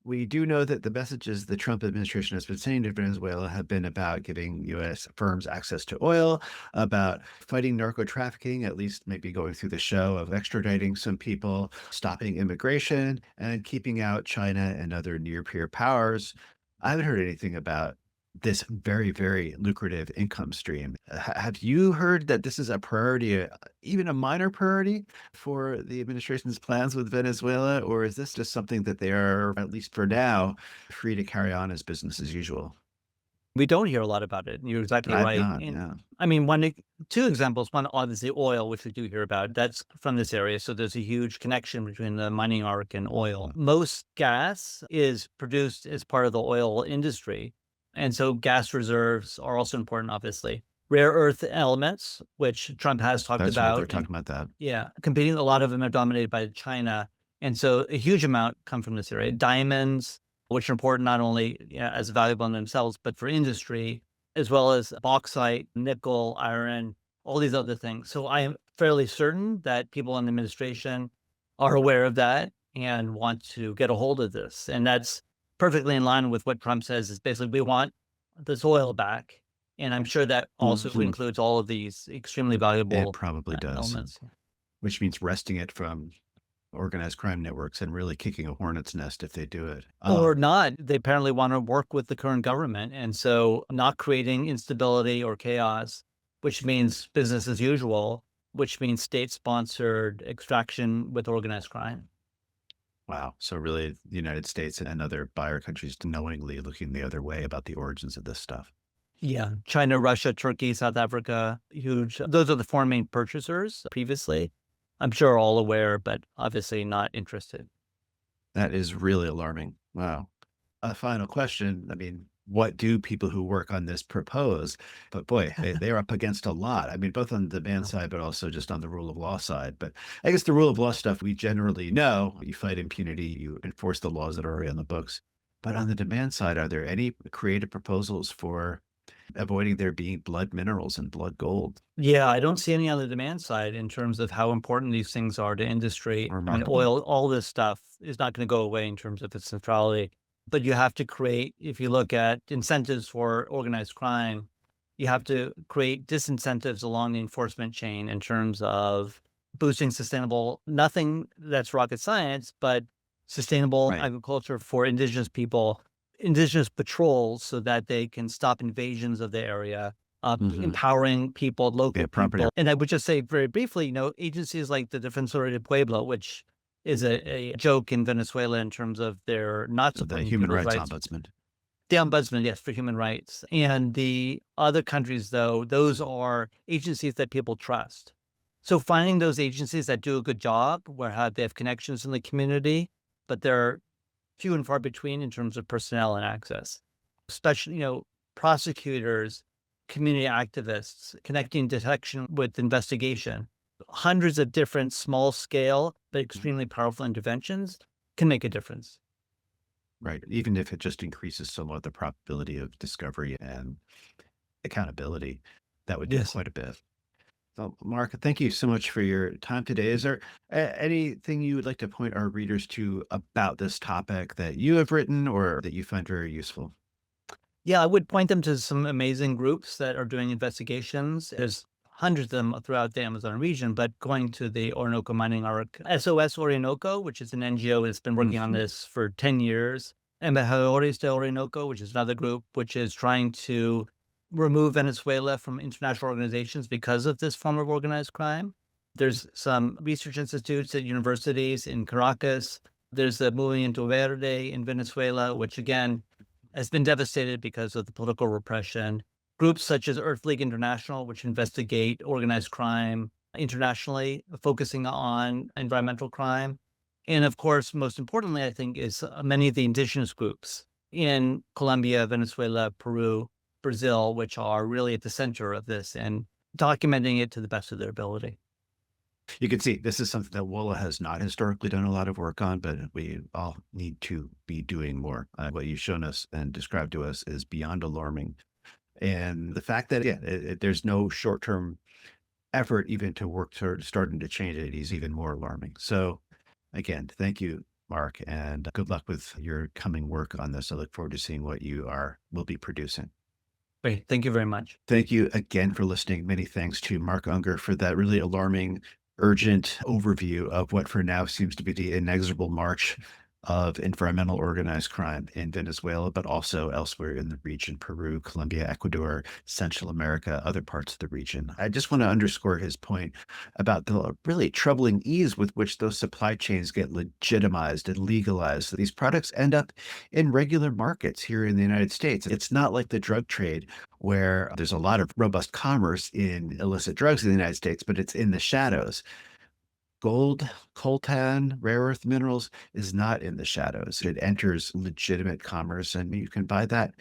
We do know that the messages the Trump administration has been saying to Venezuela have been about giving U.S. firms access to oil, about fighting narco-trafficking, at least maybe going through the show of extraditing some people, stopping immigration, and keeping out China and other near-peer powers. I haven't heard anything about this very, very lucrative income stream. Have you heard that this is a priority, even a minor priority for the administration's plans with Venezuela? Or is this just something that they are, at least for now, free to carry on as business as usual? We don't hear a lot about it. You're exactly right. Yeah. I mean, two examples. One, obviously oil, which we do hear about. That's from this area. So there's a huge connection between the mining arc and oil. Most gas is produced as part of the oil industry. And so gas reserves are also important, obviously. Rare earth elements, which Trump has talked That's about. Right, they're talking about that. Yeah, competing. A lot of them are dominated by China. And so a huge amount come from this area. Diamonds, which are important not only as valuable in themselves, but for industry, as well as bauxite, nickel, iron, all these other things. So I am fairly certain that people in the administration are aware of that and want to get a hold of this. And that's perfectly in line with what Trump says is basically, we want this oil back. And I'm sure that also includes all of these extremely valuable It probably does. elements. Which means wresting it from organized crime networks and really kicking a hornet's nest if they do it. Or not. They apparently want to work with the current government. And so not creating instability or chaos, which means business as usual, which means state-sponsored extraction with organized crime. Wow. So really the United States and other buyer countries knowingly looking the other way about the origins of this stuff. Yeah. China, Russia, Turkey, South Africa, huge. Those are the four main purchasers previously. I'm sure all aware, but obviously not interested. That is really alarming. Wow. A final question. I mean, what do people who work on this propose? But boy, they're up against a lot. I mean, both on the demand side, but also just on the rule of law side. But I guess the rule of law stuff we generally know. You fight impunity, you enforce the laws that are already on the books. But on the demand side, are there any creative proposals for avoiding there being blood minerals and blood gold? Yeah, I don't see any on the demand side in terms of how important these things are to industry. I mean, Remarkable. oil, all this stuff is not going to go away in terms of its centrality. But you have to create, if you look at incentives for organized crime, you have to create disincentives along the enforcement chain in terms of boosting sustainable, nothing that's rocket science, but sustainable Right. agriculture for indigenous people, indigenous patrols so that they can stop invasions of the area, Hmm. empowering people, Yeah, local property. people. And I would just say very briefly, agencies like the Defensor del Pueblo, which is a joke in Venezuela in terms of their not The supporting human people's rights rights. ombudsman. The ombudsman, yes, for human rights. And the other countries, though, those are agencies that people trust. So finding those agencies that do a good job, they have connections in the community, but they're few and far between in terms of personnel and access, especially, prosecutors, community activists, connecting detection with investigation. Hundreds of different small scale, but extremely powerful interventions can make a difference. Right. Even if it just increases somewhat the probability of discovery and accountability, that would do Yes. quite a bit. So, Mark, thank you so much for your time today. Is there anything you would like to point our readers to about this topic that you have written or that you find very useful? Yeah, I would point them to some amazing groups that are doing investigations. There's hundreds of them throughout the Amazon region, but going to the Orinoco Mining Arc, SOS Orinoco, which is an NGO that's been working on Mhm. this for 10 years, Embajadores de Orinoco, which is another group which is trying to remove Venezuela from international organizations because of this form of organized crime. There's some research institutes at universities in Caracas. There's the Movimiento Verde in Venezuela, which again has been devastated because of the political repression. Groups such as Earth League International, which investigate organized crime internationally, focusing on environmental crime. And of course, most importantly, I think, is many of the indigenous groups in Colombia, Venezuela, Peru, Brazil, which are really at the center of this and documenting it to the best of their ability. You can see this is something that WOLA has not historically done a lot of work on, but we all need to be doing more. What you've shown us and described to us is beyond alarming. And the fact that, yeah, there's no short term effort even to work toward starting to change it is even more alarming. So, again, thank you, Mark, and good luck with your coming work on this. I look forward to seeing what will be producing. Great. Thank you very much. Thank you again for listening. Many thanks to Mark Unger for that really alarming, urgent overview of what for now seems to be the inexorable march of environmental organized crime in Venezuela, but also elsewhere in the region, Peru, Colombia, Ecuador, Central America, other parts of the region. I just want to underscore his point about the really troubling ease with which those supply chains get legitimized and legalized. These products end up in regular markets here in the United States. It's not like the drug trade where there's a lot of robust commerce in illicit drugs in the United States, but it's in the shadows. Gold, coltan, rare earth minerals is not in the shadows. It enters legitimate commerce, and you can buy that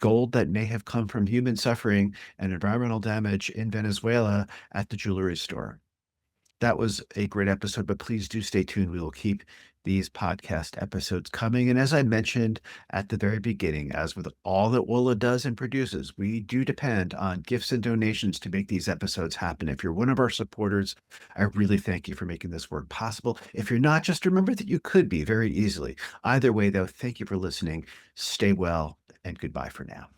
gold that may have come from human suffering and environmental damage in Venezuela at the jewelry store. That was a great episode, but please do stay tuned. We will keep these podcast episodes coming. And as I mentioned at the very beginning, as with all that Wola does and produces, we do depend on gifts and donations to make these episodes happen. If you're one of our supporters, I really thank you for making this work possible. If you're not, just remember that you could be very easily. Either way, though, thank you for listening. Stay well, and goodbye for now.